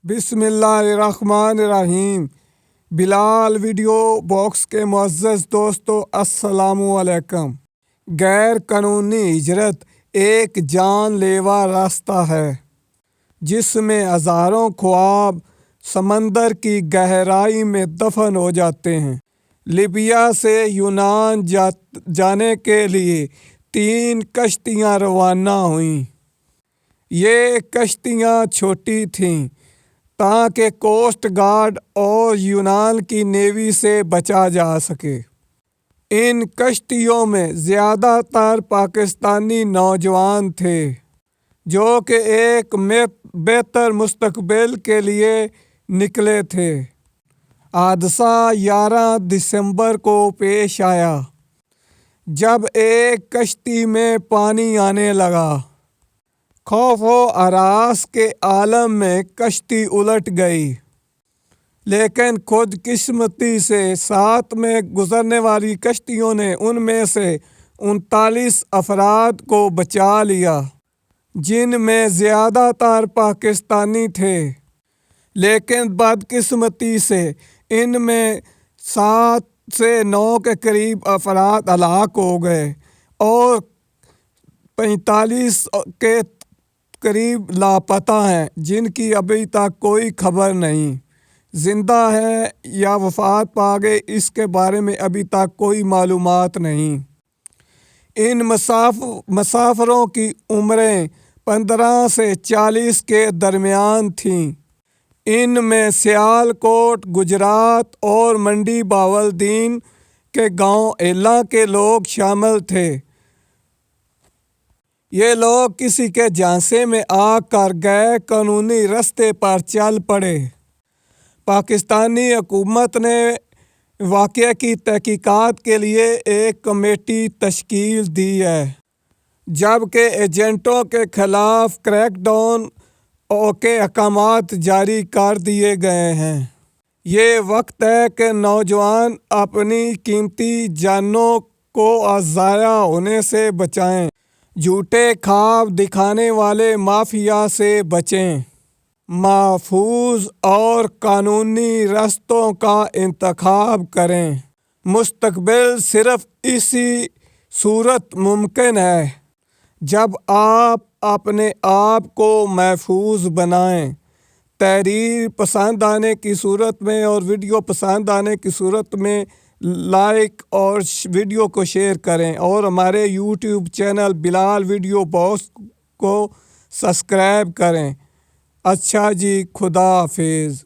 بسم اللہ الرحمن الرحیم۔ بلال ویڈیو باکس کے معزز دوستو السلام علیکم۔ غیر قانونی ہجرت ایک جان لیوا راستہ ہے جس میں ہزاروں خواب سمندر کی گہرائی میں دفن ہو جاتے ہیں۔ لیبیا سے یونان جانے کے لیے 3 کشتیاں روانہ ہوئیں۔ یہ کشتیاں چھوٹی تھیں تاکہ کوسٹ گارڈ اور یونان کی نیوی سے بچا جا سکے۔ ان کشتیوں میں زیادہ تر پاکستانی نوجوان تھے جو کہ ایک بہتر مستقبل کے لیے نکلے تھے۔ حادثہ 11 دسمبر کو پیش آیا جب ایک کشتی میں پانی آنے لگا۔ خوف و ہراس کے عالم میں کشتی الٹ گئی، لیکن خود قسمتی سے ساتھ میں گزرنے والی کشتیوں نے ان میں سے 39 افراد کو بچا لیا، جن میں زیادہ تر پاکستانی تھے۔ لیکن بدقسمتی سے ان میں 7 سے 9 کے قریب افراد ہلاک ہو گئے اور 45 کے قریب لاپتہ ہیں، جن کی ابھی تک کوئی خبر نہیں۔ زندہ ہیں یا وفات پا گئے اس کے بارے میں ابھی تک کوئی معلومات نہیں۔ ان مسافروں کی عمریں 15 سے 40 کے درمیان تھیں۔ ان میں سیالکوٹ، گجرات اور منڈی بہاولدین کے گاؤں ایلا کے لوگ شامل تھے۔ یہ لوگ کسی کے جھانسے میں آ کر غیر قانونی راستے پر چل پڑے۔ پاکستانی حکومت نے واقعے کی تحقیقات کے لیے ایک کمیٹی تشکیل دی ہے، جبکہ ایجنٹوں کے خلاف کریک ڈاؤن کے احکامات جاری کر دیے گئے ہیں۔ یہ وقت ہے کہ نوجوان اپنی قیمتی جانوں کو ضائع ہونے سے بچائیں، جھوٹے خواب دکھانے والے مافیا سے بچیں، محفوظ اور قانونی راستوں کا انتخاب کریں۔ مستقبل صرف اسی صورت ممکن ہے جب آپ اپنے آپ کو محفوظ بنائیں۔ تحریر پسند آنے کی صورت میں اور ویڈیو پسند آنے کی صورت میں لائک اور ویڈیو کو شیئر کریں اور ہمارے یوٹیوب چینل بلال ویڈیو باکس کو سبسکرائب کریں۔ اچھا جی، خدا حافظ۔